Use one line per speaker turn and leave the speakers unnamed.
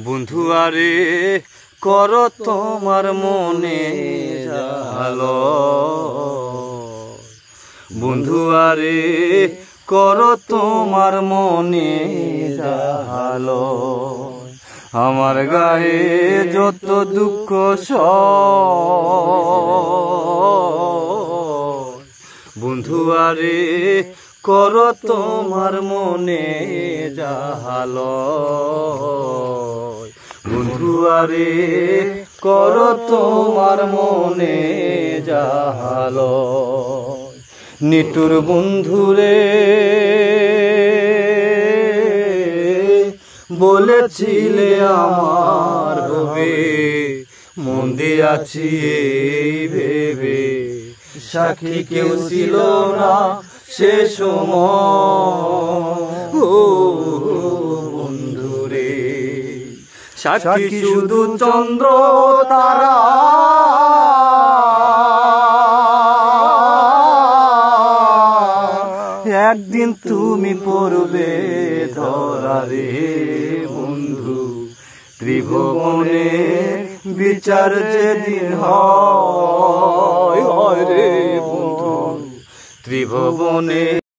বন্ধু আরে কর তোমার মনে জালো, বন্ধু আরে কর তোমার মনে জালো। আমার গায়ে যত দুঃখ বন্ধু আরে কর তোমার মনে জালো, বন্ধু আরে কর তোমার মনে জালো। নিটুর বন্ধুরে বলেছিলে আমার হবে, মন দিয়ে আছি এই ভেবে সাক্ষী কেউ ছিল না সে সময়। ও বন্ধুরে সাক্ষী শুধু চন্দ্র তারা, একদিন তুমি পড়বে ধরা রে বন্ধু। ত্রিভুবনে বিচার যেদিন হয় রে বন্ধু, ত্রিভুবনে